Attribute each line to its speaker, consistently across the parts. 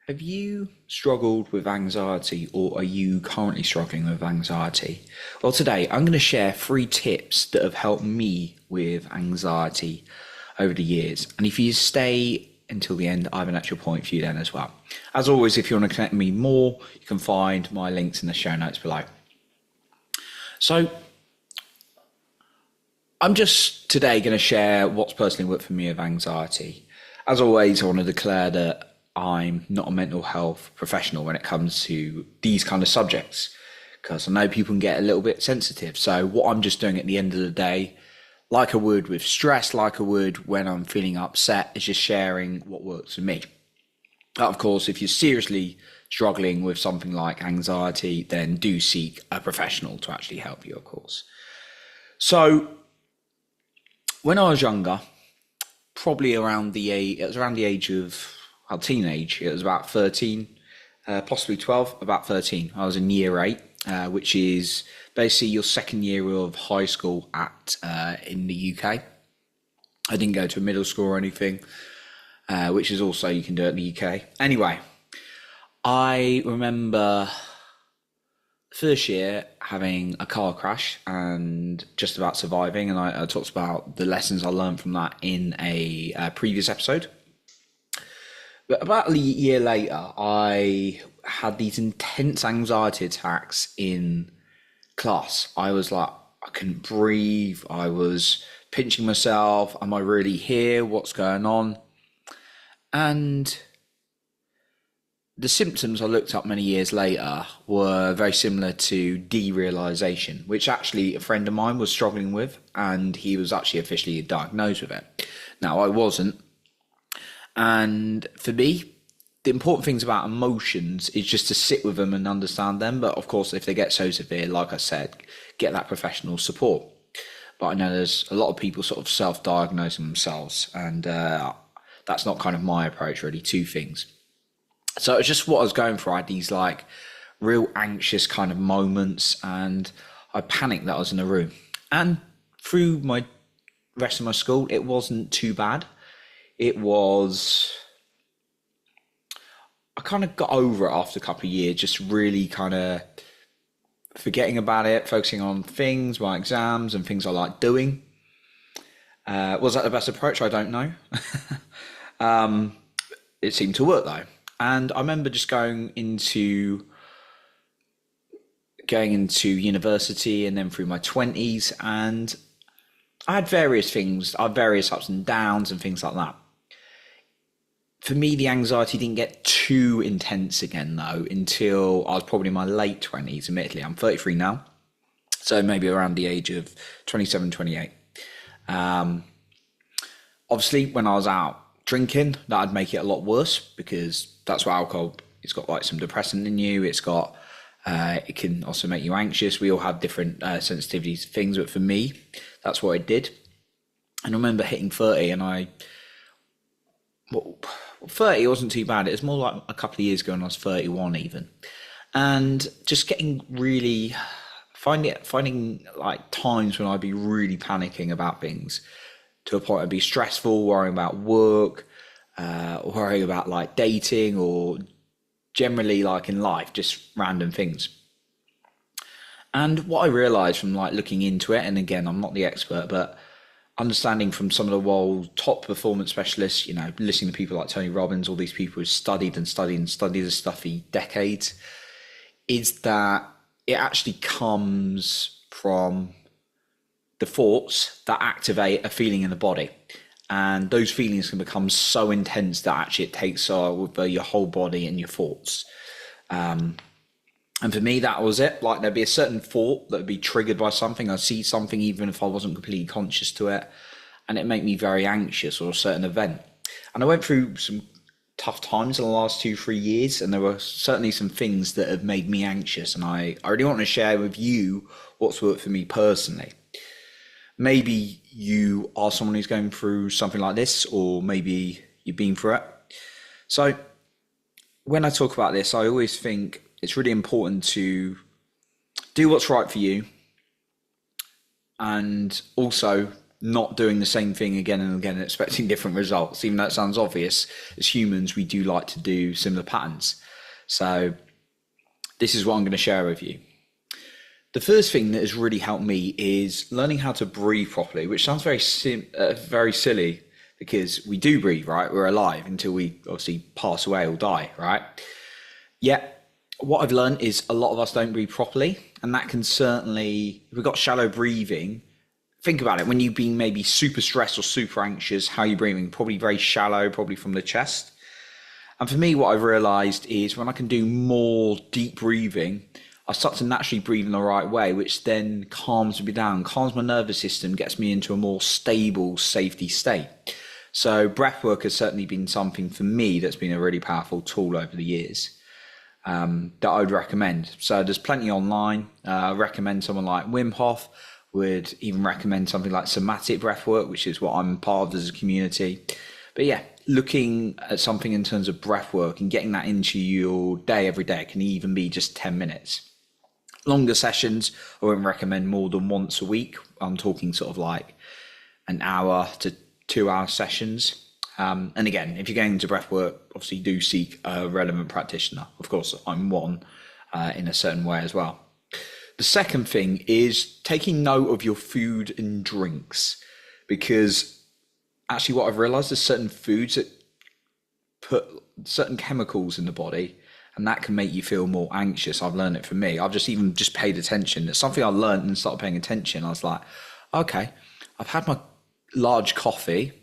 Speaker 1: Have you struggled with anxiety or are you currently struggling with anxiety? Well, today I'm going to share 3 tips that have helped me with anxiety over the years. And if you stay until the end, I have an actual point for you then as well. As always, if you want to connect with me more, you can find my links in the show notes below. So, I'm just today going to share what's personally worked for me with anxiety. As always, I want to declare that I'm not a mental health professional when it comes to these kind of subjects, because I know people can get a little bit sensitive. So what I'm just doing at the end of the day, like I would with stress, like I would when I'm feeling upset, is just sharing what works for me. Of course, if you're seriously struggling with something like anxiety, then do seek a professional to actually help you, of course. So when I was younger, probably around the age, it was around the age of, well, teenage, it was about 13, possibly 12, about 13. I was in year 8, which is basically your second year of high school in the UK. I didn't go to a middle school or anything, which is also you can do it in the UK. Anyway, I remember first year having a car crash and just about surviving, and I talked about the lessons I learned from that in a previous episode. But about a year later, I had these intense anxiety attacks in class. I was like, I couldn't breathe. I was pinching myself. Am I really here? What's going on? And the symptoms I looked up many years later were very similar to derealization, which actually a friend of mine was struggling with, and he was actually officially diagnosed with it. Now, I wasn't. And for me, the important things about emotions is just to sit with them and understand them. But of course, if they get so severe, like I said, get that professional support. But I know there's a lot of people sort of self-diagnosing themselves, and that's not kind of my approach really to things. So it's just what I was going for. I had these like real anxious kind of moments, and I panicked that I was in a room. And through my rest of my school, it wasn't too bad. It was, I kind of got over it after a couple of years, just really kind of forgetting about it, focusing on things, my exams and things I like doing. Was that the best approach? I don't know. It seemed to work though. And I remember just going into university and then through my 20s, and I had various things, I had various ups and downs and things like that. For me, the anxiety didn't get too intense again though until I was probably in my late 20s. Admittedly, I'm 33 now, so maybe around the age of 27, 28. Obviously, when I was out drinking, that'd make it a lot worse, because that's what alcohol, it's got like some depressant in you. It can also make you anxious. We all have different sensitivities to things, but for me, that's what it did. And I remember hitting 30, and well, 30 wasn't too bad. It was more like a couple of years ago when I was 31 even. And just getting really, finding like times when I'd be really panicking about things, to a point I'd be stressful, worrying about work, worrying about like dating, or generally like in life, just random things. And what I realized from like looking into it, and again, I'm not the expert, but understanding from some of the world's top performance specialists, listening to people like Tony Robbins, all these people who studied and studied and studied this stuff for decades, is that it actually comes from the thoughts that activate a feeling in the body. And those feelings can become so intense that actually it takes over your whole body and your thoughts. And for me, that was it. Like, there'd be a certain thought that would be triggered by something. I'd see something even if I wasn't completely conscious to it, and it made me very anxious, or a certain event. And I went through some tough times in the last 2, 3 years, and there were certainly some things that have made me anxious. And I really want to share with you what's worked for me personally. Maybe you are someone who's going through something like this, or maybe you've been through it. So when I talk about this, I always think it's really important to do what's right for you, and also not doing the same thing again and again and expecting different results. Even though it sounds obvious, as humans, we do like to do similar patterns. So this is what I'm going to share with you. The first thing that has really helped me is learning how to breathe properly, which sounds very silly because we do breathe, right? We're alive until we obviously pass away or die, right? Yet, what I've learned is a lot of us don't breathe properly, and that can certainly, if we've got shallow breathing, think about it. When you've been maybe super stressed or super anxious, how you're breathing, probably very shallow, probably from the chest. And for me, what I've realized is when I can do more deep breathing, I start to naturally breathe in the right way, which then calms me down, calms my nervous system, gets me into a more stable, safety state. So breath work has certainly been something for me that's been a really powerful tool over the years that I would recommend. So there's plenty online. I recommend someone like Wim Hof, would even recommend something like somatic breath work, which is what I'm part of as a community. But yeah, looking at something in terms of breath work and getting that into your day every day, it can even be just 10 minutes. Longer sessions, I wouldn't recommend more than once a week. I'm talking sort of like an hour to 2 hour sessions. And again, if you're going into breath work, obviously do seek a relevant practitioner. Of course, I'm one in a certain way as well. The second thing is taking note of your food and drinks, because actually what I've realized is certain foods that put certain chemicals in the body, and that can make you feel more anxious. I've learned it from me. I've just paid attention. It's something I learned and started paying attention. I was like, okay, I've had my large coffee,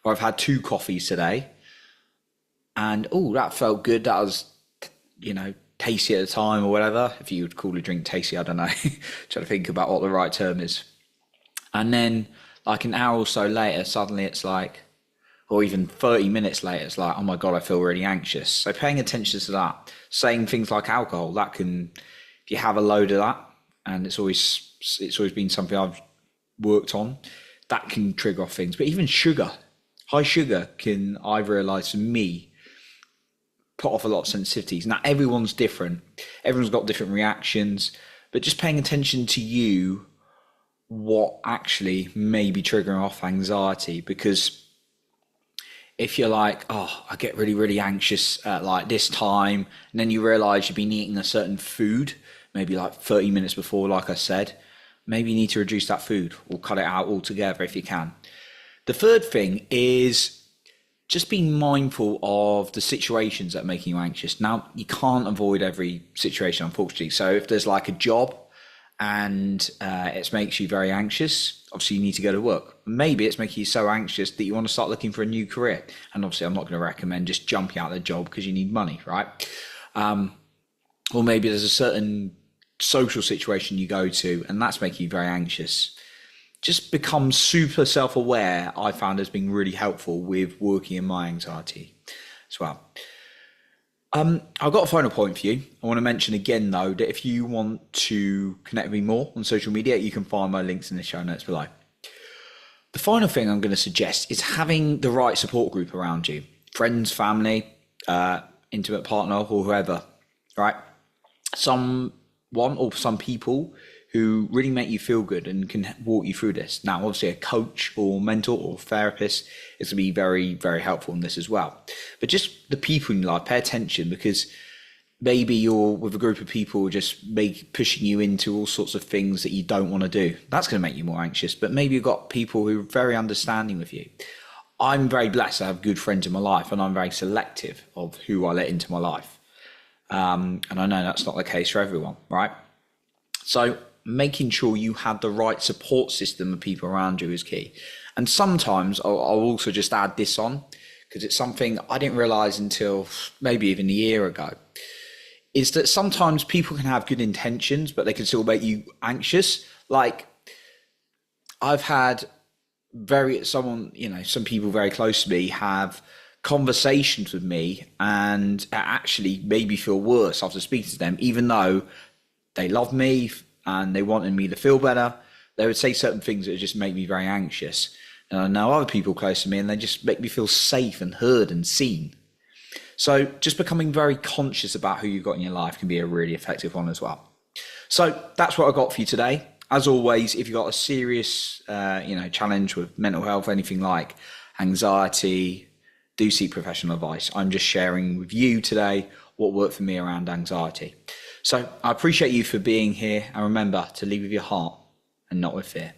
Speaker 1: or I've had 2 coffees today, and oh, that felt good. That was, tasty at the time or whatever. If you would call a drink tasty, I don't know. Trying to think about what the right term is. And then like an hour or so later, suddenly it's like, or even 30 minutes later, it's like, oh my God, I feel really anxious. So paying attention to that, saying things like alcohol, that can, if you have a load of that, and it's always been something I've worked on, that can trigger off things. But even sugar, high sugar can, I've realized for me, put off a lot of sensitivities. Now everyone's different. Everyone's got different reactions, but just paying attention to you, what actually may be triggering off anxiety, because if you're like, oh, I get really, really anxious at like this time, and then you realize you've been eating a certain food, maybe like 30 minutes before, like I said, maybe you need to reduce that food or cut it out altogether if you can. The third thing is just being mindful of the situations that are making you anxious. Now, you can't avoid every situation, unfortunately. So if there's like a job and it makes you very anxious, obviously you need to go to work. Maybe it's making you so anxious that you want to start looking for a new career. And obviously I'm not going to recommend just jumping out of the job because you need money, right? Or maybe there's a certain social situation you go to and that's making you very anxious. Just become super self-aware, I found has been really helpful with working in my anxiety as well. I've got a final point for you. I want to mention again, though, that if you want to connect with me more on social media, you can find my links in the show notes below. The final thing I'm going to suggest is having the right support group around you. Friends, family, intimate partner, or whoever, right? Someone or some people who really make you feel good and can walk you through this. Now, obviously a coach or mentor or therapist is going to be very, very helpful in this as well. But just the people in your life, pay attention, because maybe you're with a group of people just pushing you into all sorts of things that you don't want to do. That's going to make you more anxious. But maybe you've got people who are very understanding with you. I'm very blessed to have good friends in my life, and I'm very selective of who I let into my life. And I know that's not the case for everyone, right? So making sure you have the right support system of people around you is key. And sometimes I'll also just add this on, because it's something I didn't realize until maybe even a year ago, is that sometimes people can have good intentions, but they can still make you anxious. Like I've had some people very close to me have conversations with me and actually made me feel worse after speaking to them, even though they love me and they wanted me to feel better. They would say certain things that would just make me very anxious. And I know other people close to me and they just make me feel safe and heard and seen. So just becoming very conscious about who you've got in your life can be a really effective one as well. So that's what I got for you today. As always, if you've got a serious, challenge with mental health, anything like anxiety, do seek professional advice. I'm just sharing with you today what worked for me around anxiety. So I appreciate you for being here, and remember to lead with your heart and not with fear.